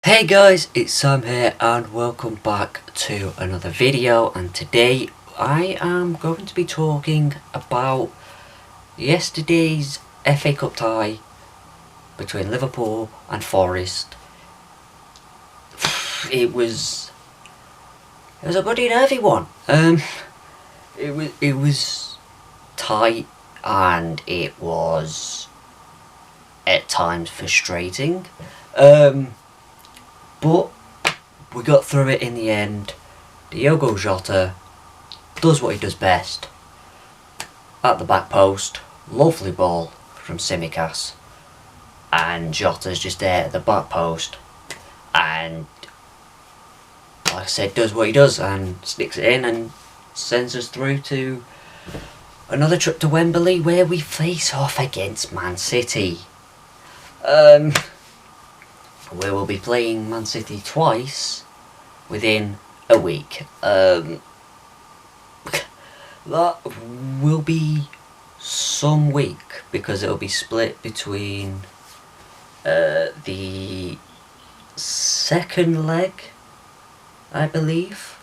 Hey guys, it's Sam here and welcome back to another video, and today I am going to be talking about yesterday's FA Cup tie between Liverpool and Forest. It was a bloody nervy one. It was tight and it was at times frustrating. But we got through it in the end. Diogo Jota does what he does best. At the back post, lovely ball from Tsimikas. And Jota's just there at the back post. And, like I said, does what he does and sticks it in and sends us through to another trip to Wembley where we face off against Man City. We will be playing Man City twice within a week. That will be some week because it'll be split between the second leg, I believe.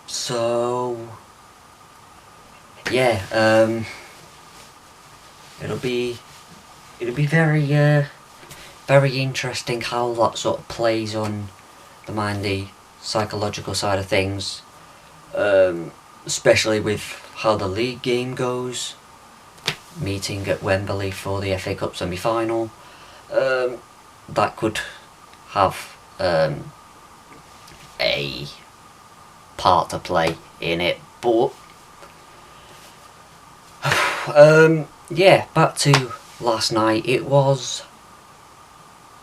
So yeah, it'll be very interesting how that sort of plays on the psychological side of things, especially with how the league game goes, meeting at Wembley for the FA Cup semi-final. That could have a part to play in it, but yeah, back to last night. It was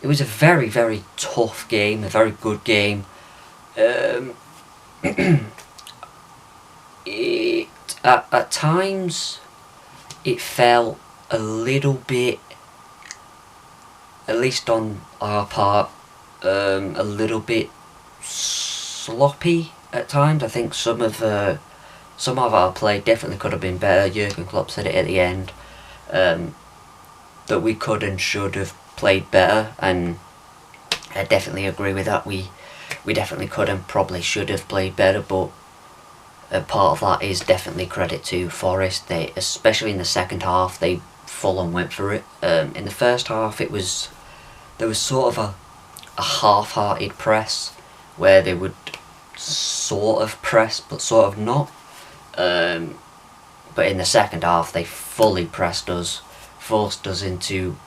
a very, very tough game, a very good game. At times it felt a little bit, at least on our part, a little bit sloppy at times. I think some of our play definitely could have been better. Jurgen Klopp said it at the end, that we could and should have played better, and I definitely agree with that. We definitely could and probably should have played better, but a part of that is definitely credit to Forest. They, especially in the second half, they full on went for it. In the first half, there was sort of a half-hearted press where they would sort of press but sort of not. But in the second half, they fully pressed us, forced us into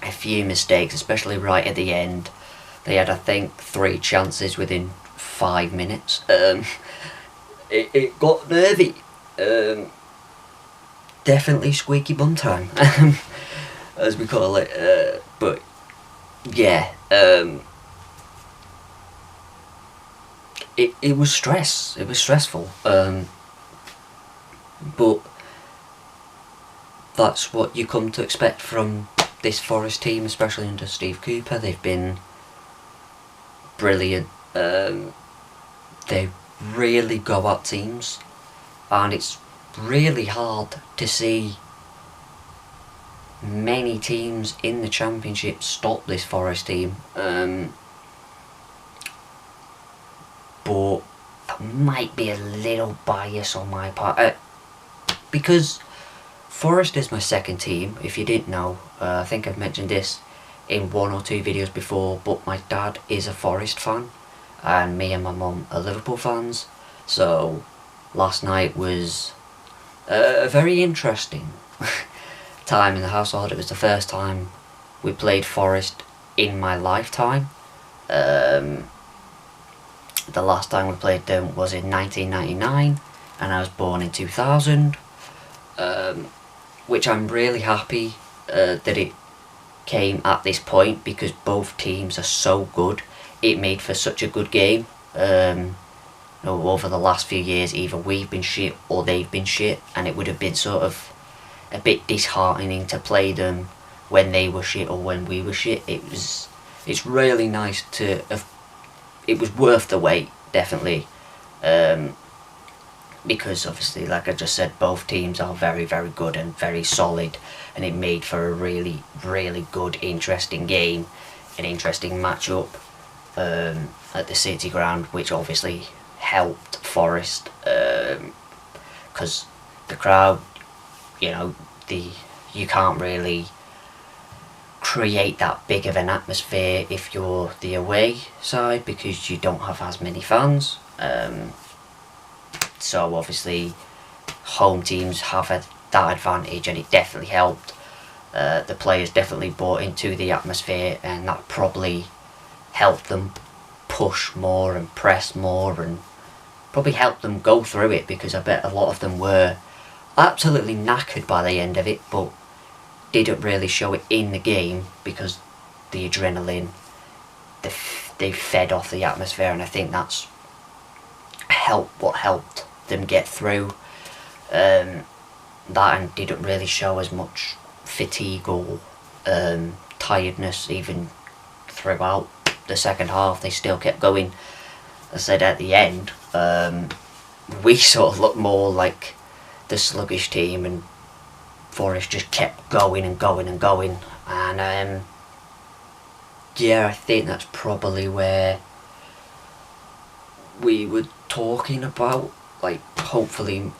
a few mistakes, especially right at the end. They had, I think, 3 chances within 5 minutes. It got nervy. Definitely squeaky bum time, as we call it. But yeah, it was stress. It was stressful. But that's what you come to expect from this Forest team, especially under Steve Cooper. They've been brilliant. They really go at teams, and it's really hard to see many teams in the Championship stop this Forest team. But that might be a little bias on my part, because Forest is my second team. If you didn't know, I think I've mentioned this in 1 or 2 videos before, but my dad is a Forest fan and me and my mum are Liverpool fans. So last night was a very interesting time in the household. It was the first time we played Forest in my lifetime. The last time we played them was in 1999 and I was born in 2000. Which I'm really happy that it came at this point, because both teams are so good. It made for such a good game. Over the last few years, either we've been shit or they've been shit, and it would have been sort of a bit disheartening to play them when they were shit or when we were shit. It's really nice to have. It was worth the wait, definitely. because obviously, like I just said, both teams are very, very good and very solid, and it made for a really, really good, interesting game, an interesting matchup at the City Ground, which obviously helped Forest, because the crowd, you can't really create that big of an atmosphere if you're the away side, because you don't have as many fans. So obviously home teams have that advantage, and it definitely helped. The players definitely bought into the atmosphere, and that probably helped them push more and press more, and probably helped them go through it, because I bet a lot of them were absolutely knackered by the end of it, but didn't really show it in the game because the adrenaline, they fed off the atmosphere, and I think that's what helped them get through that, and didn't really show as much fatigue or tiredness even throughout the second half. They still kept going. I said at the end, we sort of looked more like the sluggish team, and Forest just kept going and going and going, and yeah, I think that's probably where we were talking about, like, hopefully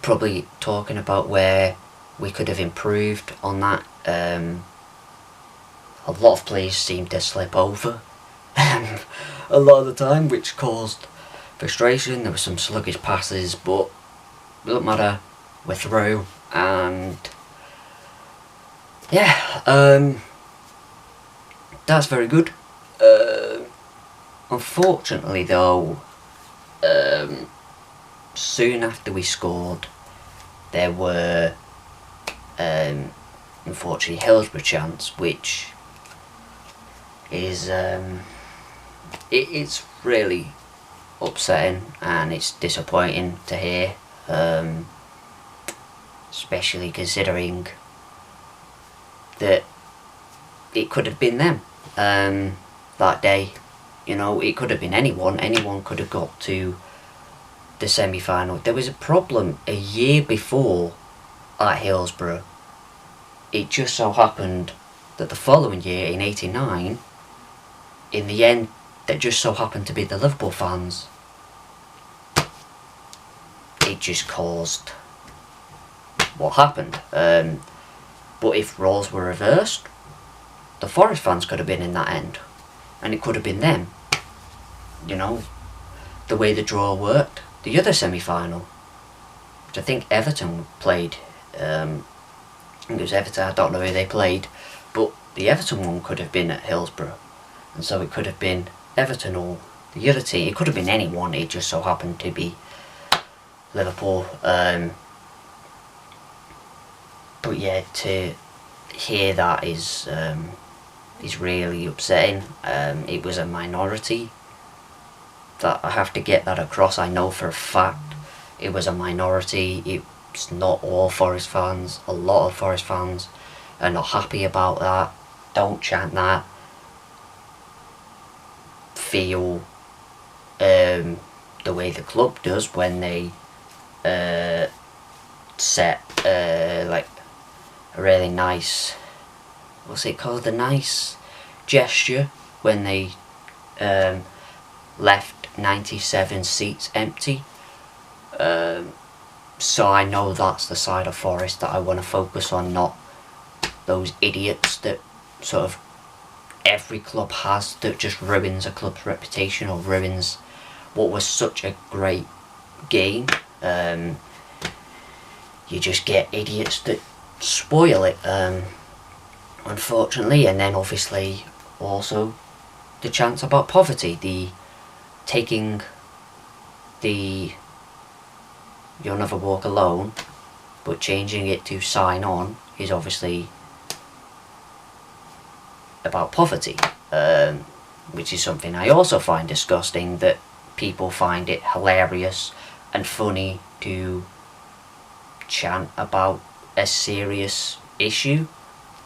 probably talking about where we could have improved on that. A lot of players seemed to slip over a lot of the time, which caused frustration. There were some sluggish passes, but it doesn't matter, we're through. And yeah, that's very good. Unfortunately though, soon after we scored, there were unfortunately Hillsborough chants, which is it's really upsetting, and it's disappointing to hear, especially considering that it could have been them that day. It could have been anyone could have got to the semi-final. There was a problem a year before at Hillsborough. It just so happened that the following year, in '89, in the end, there just so happened to be the Liverpool fans. It just caused what happened. But if roles were reversed, the Forest fans could have been in that end, and it could have been them. The way the draw worked. The other semi-final, which I think Everton played, I think it was Everton, I don't know who they played, but the Everton one could have been at Hillsborough, and so it could have been Everton or the other team. It could have been anyone, it just so happened to be Liverpool. But yeah, to hear that is really upsetting. It was a minority. That I have to get that across. I know for a fact it was a minority. It's not all Forest fans. A lot of Forest fans are not happy about that. Don't chant that. Feel the way the club does when they set like a really nice, what's it called, a nice gesture when they left 97 seats empty. So I know that's the side of Forest that I want to focus on, not those idiots that sort of every club has, that just ruins a club's reputation or ruins what was such a great game. You just get idiots that spoil it, unfortunately. And then obviously also the chants about poverty, the taking the "You'll Never Walk Alone" but changing it to "Sign On" is obviously about poverty, which is something I also find disgusting, that people find it hilarious and funny to chant about a serious issue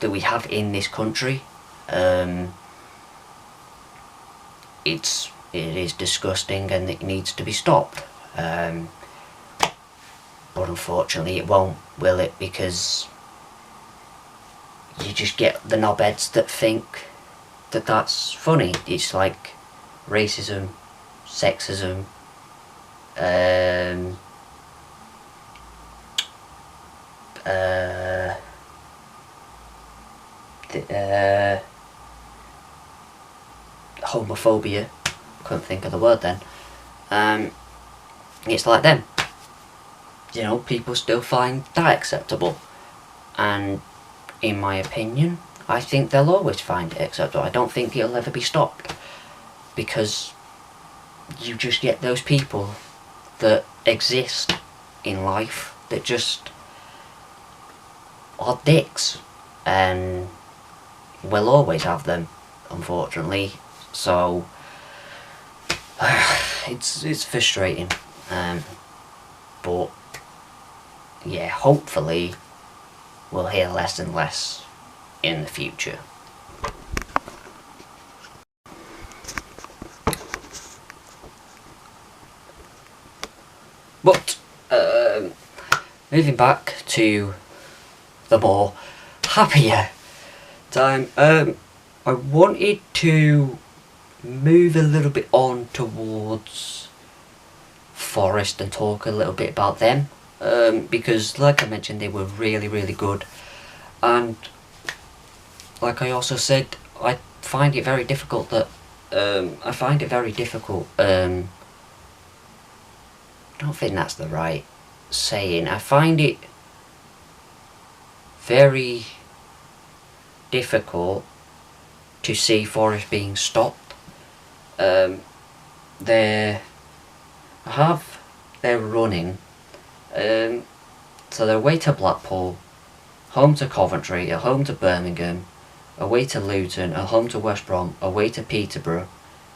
that we have in this country. It is disgusting, and it needs to be stopped. but unfortunately it won't, will it? Because you just get the knobheads that think that that's funny. It's like racism, sexism, homophobia. Couldn't think of the word then. It's like them. You know, people still find that acceptable, and in my opinion, I think they'll always find it acceptable. I don't think it'll ever be stopped, because you just get those people that exist in life that just are dicks, and we'll always have them, unfortunately. So it's frustrating, but yeah, hopefully we'll hear less and less in the future. But moving back to the more happier time, I wanted to move a little bit on towards Forest and talk a little bit about them, because like I mentioned, they were really, really good, and like I also said, I find it very difficult that I don't think that's the right saying. I find it very difficult to see Forest being stopped. They're running, so they're away to Blackpool, home to Coventry, at home to Birmingham, away to Luton, at home to West Brom, away to Peterborough,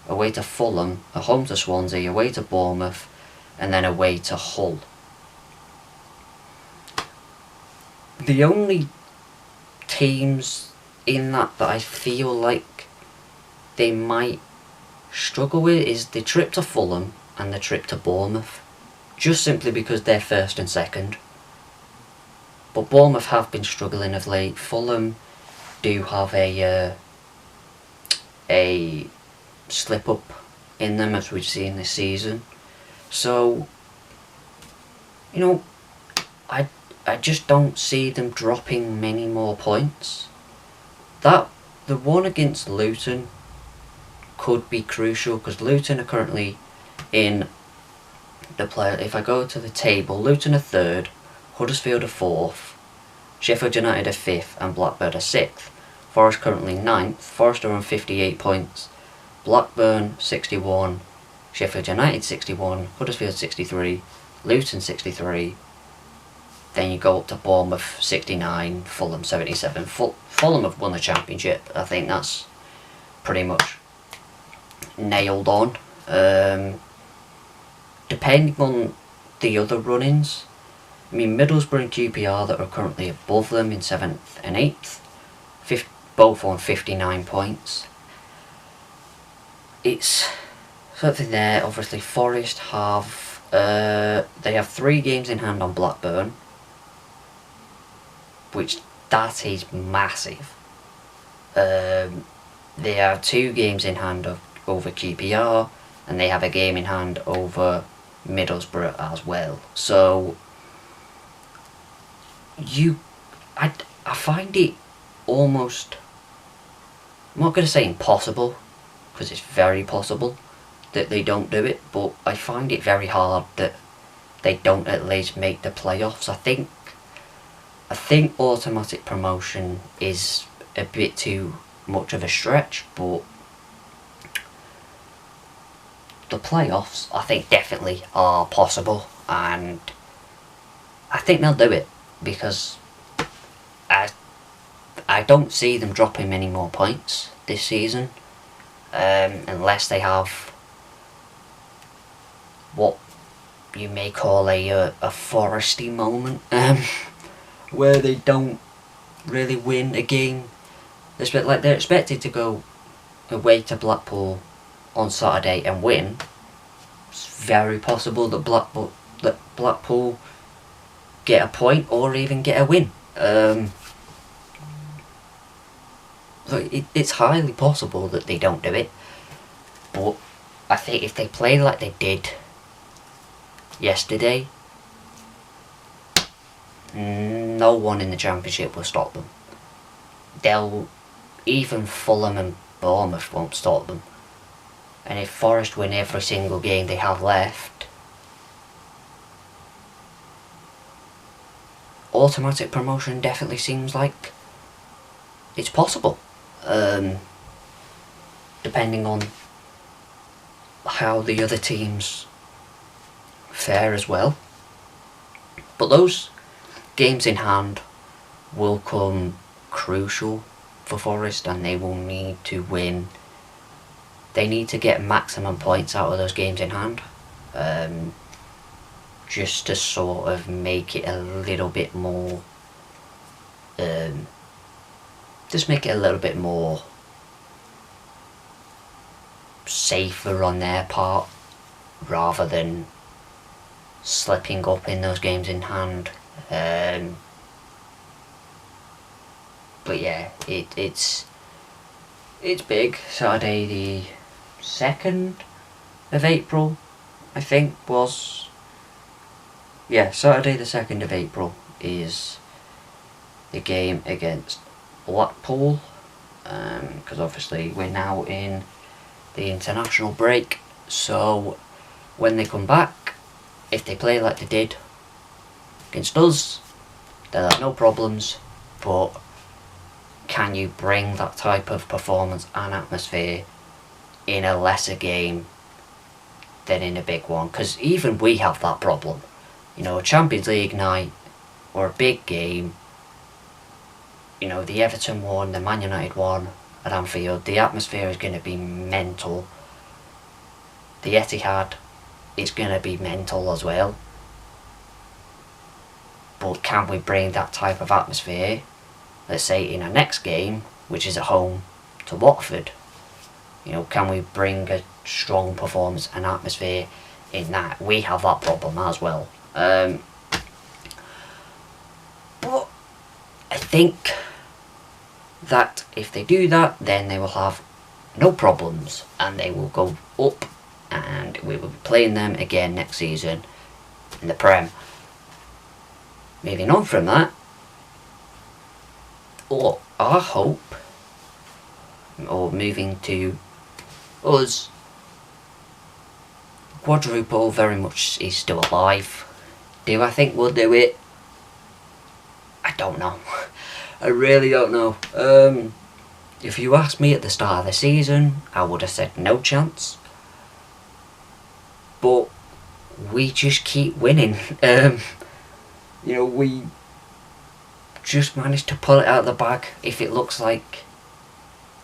away to Fulham, at home to Swansea, away to Bournemouth, and then away to Hull. The only teams in that I feel like they might struggle with is the trip to Fulham and the trip to Bournemouth, just simply because they're first and second. But Bournemouth have been struggling of late. Fulham do have a slip up in them, as we've seen this season. So, you know, I just don't see them dropping many more points. The one against Luton could be crucial, because Luton are currently in the play. If I go to the table, Luton are third, Huddersfield are fourth, Sheffield United are fifth, and Blackburn are sixth. Forest currently ninth. Forest are on 58 points, Blackburn 61, Sheffield United 61, Huddersfield 63, Luton 63. Then you go up to Bournemouth 69, Fulham 77. Fulham have won the championship. I think that's pretty much nailed on. Depending on the other run-ins, I mean, Middlesbrough and QPR that are currently above them in 7th and 8th, both on 59 points. It's something there. Obviously, Forest have they have 3 games in hand on Blackburn, which that is massive. They have 2 games in hand over QPR, and they have a game in hand over Middlesbrough as well. So I find it almost, I'm not going to say impossible, because it's very possible that they don't do it, but I find it very hard that they don't at least make the playoffs. I think automatic promotion is a bit too much of a stretch, but the playoffs I think definitely are possible, and I think they'll do it, because I don't see them dropping many more points this season, unless they have what you may call a Foresty moment, where they don't really win a game. They're expected to go away to Blackpool on Saturday and win, it's very possible that Blackpool get a point or even get a win. It's highly possible that they don't do it, but I think if they play like they did yesterday, no one in the Championship will stop them. Even Fulham and Bournemouth won't stop them. And if Forest win every single game they have left, automatic promotion definitely seems like it's possible. Depending on how the other teams fare as well. But those games in hand will come crucial for Forest, and they will need to win. They need to get maximum points out of those games in hand, just to sort of make it a little bit more, safer on their part, rather than slipping up in those games in hand. But yeah, it's big. Saturday the 2nd of April, I think was. Yeah, Saturday the 2nd of April is the game against Blackpool, because obviously we're now in the international break, so when they come back, if they play like they did against us, there are no problems. But can you bring that type of performance and atmosphere in a lesser game than in a big one? Because even we have that problem. You know, a Champions League night or a big game, you know, the Everton one, the Man United one at Anfield, the atmosphere is going to be mental. The Etihad is going to be mental as well. But can we bring that type of atmosphere, let's say in our next game, which is at home to Watford? You know, can we bring a strong performance and atmosphere in that? We have that problem as well. But I think that if they do that, then they will have no problems and they will go up, and we will be playing them again next season in the Prem. Moving on from that, our hope, or moving to us, quadruple very much is still alive. Do I think we'll do it? I don't know. I really don't know. If you asked me at the start of the season, I would have said no chance. But we just keep winning. You know, we just managed to pull it out of the bag. If it looks like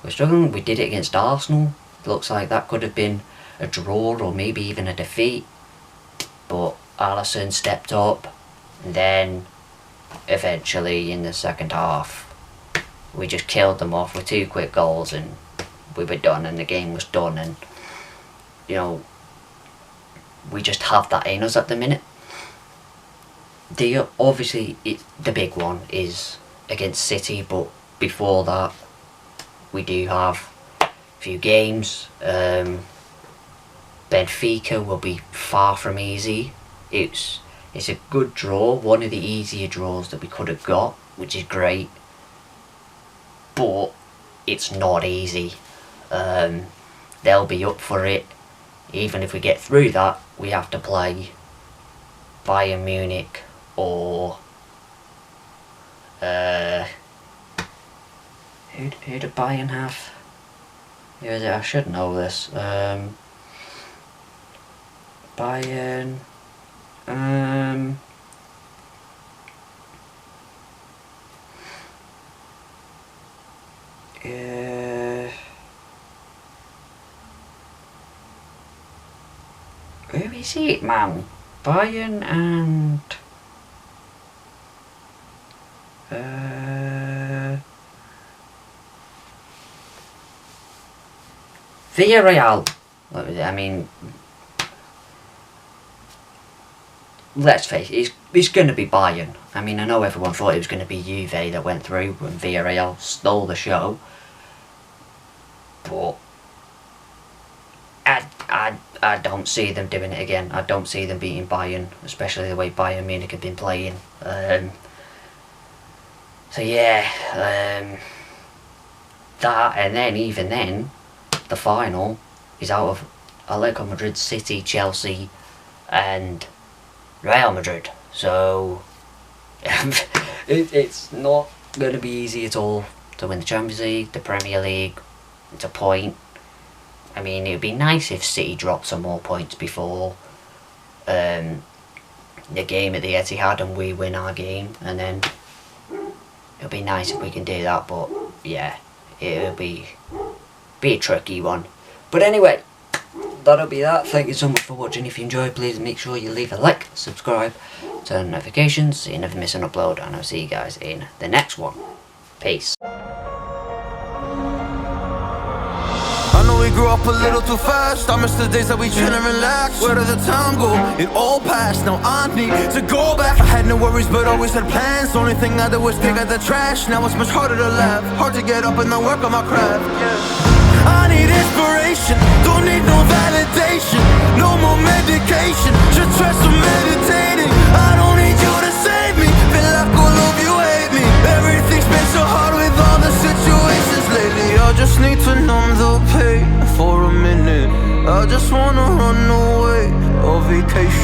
we're struggling, we did it against Arsenal. It looks like that could have been a draw or maybe even a defeat. But Alisson stepped up, and then eventually in the second half we just killed them off with 2 quick goals and we were done and the game was done. And you know, we just have that in us at the minute. Obviously the big one is against City, but before that we do have a few games. Benfica will be far from easy. It's a good draw, one of the easier draws that we could have got, which is great, but it's not easy. They'll be up for it. Even if we get through that, we have to play Bayern Munich or who did Bayern have? Who is it? I should know this. Bayern. Where is it, man? Bayern and Villarreal. I mean, let's face it, it's going to be Bayern. I mean, I know everyone thought it was going to be Juve that went through when Villarreal stole the show, but I don't see them doing it again. I don't see them beating Bayern, especially the way Bayern Munich have been playing. So yeah, that, and then even then, the final is out of Atletico Madrid, City, Chelsea, and Real Madrid. So it's not going to be easy at all to win the Champions League, the Premier League. It's a point. I mean, it would be nice if City dropped some more points before the game at the Etihad and we win our game, and then it'll be nice if we can do that. But yeah, it'll be a tricky one. But anyway, that'll be that. Thank you so much for watching. If you enjoyed, please make sure you leave a like, subscribe, turn on notifications so you never miss an upload, and I'll see you guys in the next one. Peace. I know we grew up a little too fast. I miss the days that we chill and relax. Where did the time go? It all passed, now I need to go back. I had no worries but always had plans. The only thing I did was take out the trash. Now it's much harder to laugh, hard to get up and then work on my craft. I need inspiration, don't need no validation. No more medication, just try some meditating. I don't need you to save me, feel like all of you hate me. Everything's been so hard with all the situations lately. I just need to numb the pain for a minute. I just wanna run away on vacation.